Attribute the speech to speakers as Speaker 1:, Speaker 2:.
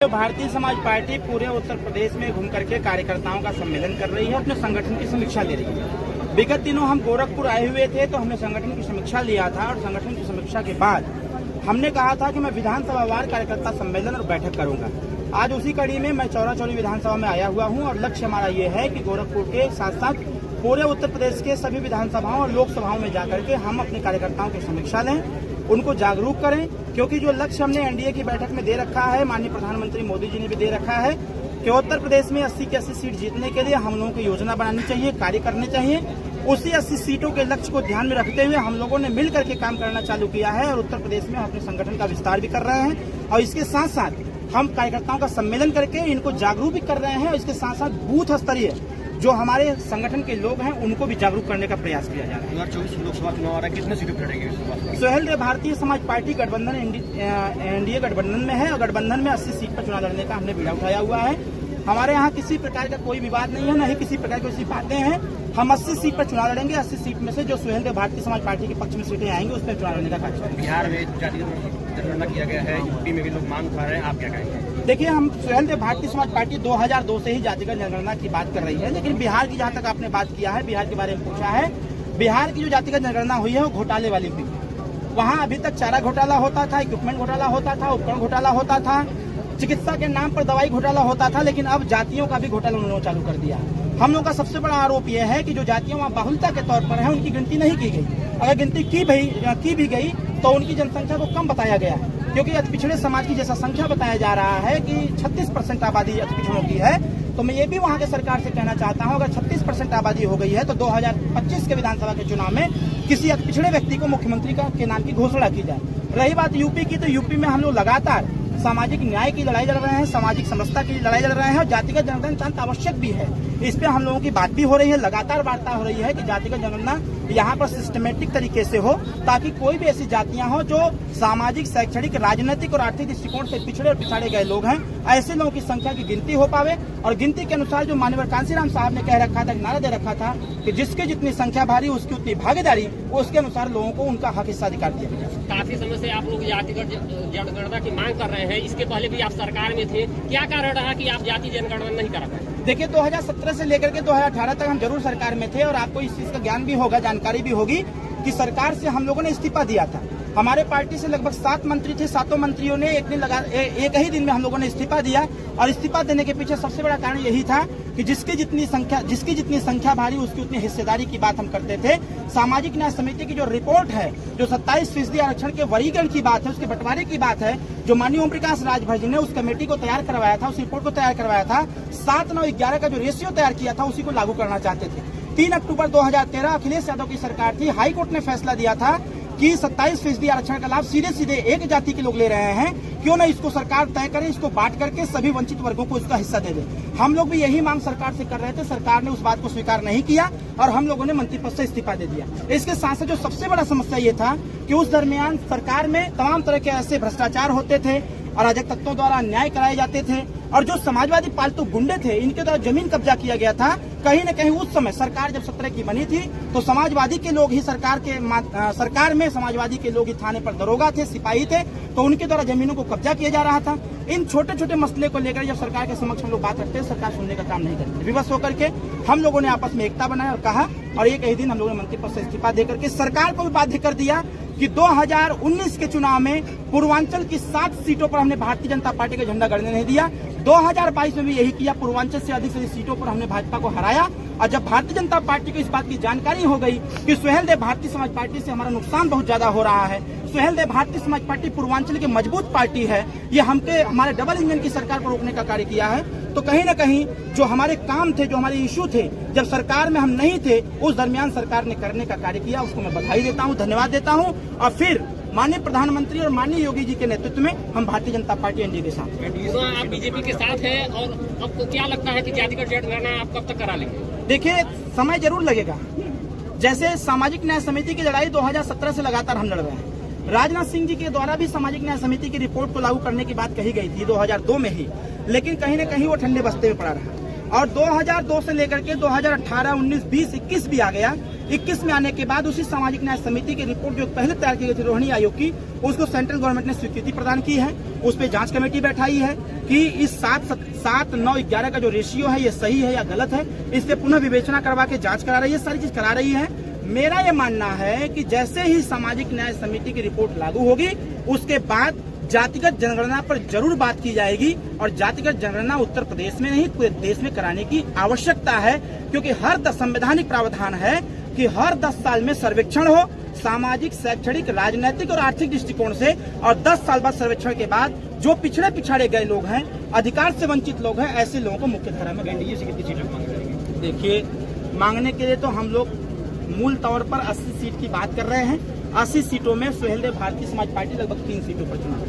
Speaker 1: तो भारतीय समाज पार्टी पूरे उत्तर प्रदेश में घूम करके कार्यकर्ताओं का सम्मेलन कर रही है, अपने संगठन की समीक्षा ले रही है। विगत दिनों हम गोरखपुर आए हुए थे तो हमने संगठन की समीक्षा लिया था और संगठन की समीक्षा के बाद हमने कहा था कि मैं विधानसभा वार कार्यकर्ता सम्मेलन और बैठक करूंगा। आज उसी कड़ी में मैं चौरा चौरी विधानसभा में आया हुआ हूं और लक्ष्य हमारा ये है कि गोरखपुर के साथ साथ पूरे उत्तर प्रदेश के सभी विधानसभाओं और लोकसभाओं में जाकर के हम अपने कार्यकर्ताओं की समीक्षा लें, उनको जागरूक करें, क्योंकि जो लक्ष्य हमने एनडीए की बैठक में दे रखा है, माननीय प्रधानमंत्री मोदी जी ने भी दे रखा है कि उत्तर प्रदेश में 80 की 80 सीट जीतने के लिए हम लोगों को योजना बनानी चाहिए, कार्य करने चाहिए। उसी 80 सीटों के लक्ष्य को ध्यान में रखते हुए हम लोगों ने मिल करके काम करना चालू किया है और उत्तर प्रदेश में अपने संगठन का विस्तार भी कर रहे हैं और इसके साथ साथ हम कार्यकर्ताओं का सम्मेलन करके इनको जागरूक भी कर रहे हैं और इसके साथ साथ बूथ स्तरीय जो हमारे संगठन के लोग हैं उनको भी जागरूक करने का प्रयास किया जा रहा है।
Speaker 2: 2024 लोकसभा चुनाव आ रहा है, कितने सीटें लड़ेंगे?
Speaker 1: सुहेलदेव भारतीय समाज पार्टी गठबंधन एनडीए गठबंधन में है और गठबंधन में 80 सीट पर चुनाव लड़ने का हमने बीड़ा उठाया हुआ है। हमारे यहाँ किसी प्रकार का कोई विवाद नहीं है, न ही किसी प्रकार की कोई बातें हैं। हम 80 सीट पर चुनाव लड़ेंगे। 80 सीट में से जो सुहेलदेव भारतीय समाज पार्टी के पक्ष में सीटें आएंगी उस पर चुनाव लड़ने का कार्य।
Speaker 2: बिहार में जाति जनगणना किया गया है, यूपी में भी लोग मांग उठा रहे हैं, आप क्या कहेंगे?
Speaker 1: देखिए, हम सुहेलदेव भारतीय समाज पार्टी 2002 से ही जातिगत जनगणना की बात कर रही है, लेकिन बिहार की जहाँ तक आपने बात किया है, बिहार के बारे में पूछा है, बिहार की जो जातिगत जनगणना हुई है वो घोटाले वाली हुई है। वहाँ अभी तक चारा घोटाला होता था, इक्विपमेंट घोटाला होता था, उपकरण घोटाला होता था, चिकित्सा के नाम पर दवाई घोटाला होता था, लेकिन अब जातियों का भी घोटाला उन्होंने चालू कर दिया। हम लोगों का सबसे बड़ा आरोप यह है कि जो जातियां वहाँ बाहुल्यता के तौर पर है उनकी गिनती नहीं की गई। अगर गिनती की भी गई तो उनकी जनसंख्या को कम बताया गया है, क्योंकि अति पिछड़े समाज की जैसा संख्या बताया जा रहा है कि 36% आबादी अति पिछड़ों की है। तो मैं ये भी वहाँ के सरकार से कहना चाहता हूँ, अगर 36% आबादी हो गई है तो 2025 के विधानसभा के चुनाव में किसी अति पिछड़े व्यक्ति को मुख्यमंत्री के नाम की घोषणा की जाए। रही बात यूपी की, तो यूपी में हम लोग लगातार सामाजिक न्याय की लड़ाई लड़ रहे हैं, सामाजिक समरसता की लड़ाई लड़ रहे हैं और जातिगत जनगणना आवश्यक भी है। इस पे हम लोगों की बात भी हो रही है, लगातार वार्ता हो रही है कि जातिगत जनगणना यहाँ पर सिस्टमेटिक तरीके से हो, ताकि कोई भी ऐसी जातियां हो जो सामाजिक, शैक्षणिक, राजनीतिक और आर्थिक दृष्टिकोण से पिछड़े और पिछाड़े गए लोग हैं, ऐसे लोगों की संख्या की गिनती हो पावे। और गिनती के अनुसार जो माननीय कांसीराम साहब ने कह रखा था, नारा दे रखा था कि जिसकी जितनी संख्या भारी उसकी उतनी भागीदारी, उसके अनुसार लोगों को उनका हक हिस्सा अधिकार दिया गया।
Speaker 3: काफी समय से आप लोग जातिगत जनगणना की मांग कर रहे हैं, इसके पहले भी आप सरकार में थे, क्या कारण रहा कि आप जाति जनगणना नहीं करा पाए?
Speaker 1: देखिए, 2017 से लेकर के 2018 तक हम जरूर सरकार में थे और आपको इस चीज का ज्ञान भी होगा, जानकारी भी होगी कि सरकार से हम लोगों ने इस्तीफा दिया था। हमारे पार्टी से लगभग 7 मंत्री थे, 7 मंत्रियों ने एक ही दिन में हम लोगों ने इस्तीफा दिया और इस्तीफा देने के पीछे सबसे बड़ा कारण यही था कि जिसकी जितनी संख्या भारी उसकी उतनी हिस्सेदारी की बात हम करते थे। सामाजिक न्याय समिति की जो रिपोर्ट है, जो 27% आरक्षण के वर्गीकरण की बात है, उसके बंटवारे की बात है, जो माननीय ओम प्रकाश राजभर जी ने उस कमेटी को तैयार करवाया था, उस रिपोर्ट को तैयार करवाया था, 7-9-11 का जो रेशियो तैयार किया था उसी को लागू करना चाहते थे। 3 अक्टूबर 2013 अखिलेश यादव की सरकार थी, हाई कोर्ट ने फैसला दिया था कि 27% आरक्षण का लाभ सीधे एक जाति के लोग ले रहे हैं, क्यों न इसको सरकार तय करे, इसको बांट करके सभी वंचित वर्गों को इसका हिस्सा दे दे। हम लोग भी यही मांग सरकार से कर रहे थे, सरकार ने उस बात को स्वीकार नहीं किया और हम लोगों ने मंत्री पद से इस्तीफा दे दिया। इसके साथ साथ जो सबसे बड़ा समस्या ये था कि उस दरमियान सरकार में तमाम तरह के ऐसे भ्रष्टाचार होते थे, अराजक तत्वों द्वारा अन्याय कराए जाते थे और जो समाजवादी पालतू गुंडे थे इनके द्वारा जमीन कब्जा किया गया था। कहीं न कहीं उस समय सरकार जब 17 की बनी थी तो समाजवादी के लोग ही सरकार में समाजवादी के लोग ही थाने पर दरोगा थे, सिपाही थे, तो उनके द्वारा जमीनों को कब्जा किया जा रहा था। इन छोटे छोटे मसले को लेकर जब सरकार के समक्ष हम लोग बात रखते हैं, सरकार सुनने का काम नहीं करती। विवश होकर के हम लोगों ने आपस में एकता बनाया और कहा, और एक ही दिन हम लोगों ने मंत्री पद से इस्तीफा देकर के सरकार को भी बाध्य कर दिया कि 2019 के चुनाव में पूर्वांचल की 7 सीटों पर हमने भारतीय जनता पार्टी का झंडा गड़ने नहीं दिया। 2022 में भी यही किया, पूर्वांचल से अधिक सीटों पर हमने भाजपा को हराया। और जब भारतीय जनता पार्टी को इस बात की जानकारी हो गई कि सुहेलदेव भारतीय समाज पार्टी से हमारा नुकसान बहुत ज्यादा हो रहा है, सुहेलदेव भारतीय समाज पार्टी पूर्वांचल की मजबूत पार्टी है, ये हमारे डबल इंजन की सरकार को रोकने का कार्य किया है, तो कहीं न कहीं जो हमारे काम थे, जो हमारे इश्यू थे, जब सरकार में हम नहीं थे उस दरमियान सरकार ने करने का कार्य किया, उसको मैं बधाई देता हूँ, धन्यवाद देता हूँ। और फिर माननीय प्रधानमंत्री और माननीय योगी जी के नेतृत्व में हम भारतीय जनता पार्टी एनडीए के साथ हैं।
Speaker 3: तो आप बीजेपी के साथ हैं और आपको क्या लगता है कि जातिगत जनगणना आप कब तक करा लेंगे?
Speaker 1: देखिए, समय जरूर लगेगा। जैसे सामाजिक न्याय समिति की लड़ाई 2017 से लगातार हम लड़ रहे हैं। राजनाथ सिंह जी के द्वारा भी सामाजिक न्याय समिति की रिपोर्ट को लागू करने की बात कही गई थी 2002 में ही, लेकिन कहीं न कहीं वो ठंडे बस्ते में पड़ा रहा। और 2002 से लेकर के 2018, 19, 20, 21 भी आ गया। 21 में आने के बाद उसी सामाजिक न्याय समिति की रिपोर्ट जो पहले तैयार की गई थी रोहिणी आयोग की, उसको सेंट्रल गवर्नमेंट ने स्वीकृति प्रदान की है। उस पर जांच कमेटी बैठाई है कि इस 7, 9, 11 का जो रेशियो है ये सही है या गलत है। इस पे पुनः विवेचना करवा के जांच करा रही है, सारी चीज करा रही है। मेरा ये मानना है कि जैसे ही सामाजिक न्याय समिति की रिपोर्ट लागू होगी उसके बाद जातिगत जनगणना पर जरूर बात की जाएगी। और जातिगत जनगणना उत्तर प्रदेश में नहीं पूरे देश में कराने की आवश्यकता है, क्योंकि संवैधानिक प्रावधान है कि हर 10 साल में सर्वेक्षण हो, सामाजिक, शैक्षणिक, राजनीतिक और आर्थिक दृष्टिकोण से, और 10 साल बाद सर्वेक्षण के बाद जो पिछड़े गए लोग हैं, अधिकार से वंचित लोग हैं, ऐसे लोगों को मुख्य धारा में
Speaker 2: एनडीए से कितनी सीटें मांग रही है?
Speaker 1: देखिए, मांगने के लिए तो हम लोग मूल तौर पर 80 सीट की बात कर रहे हैं। 80 सीटों में सुहेलदेव भारतीय समाज पार्टी लगभग 3 सीटों पर चुनाव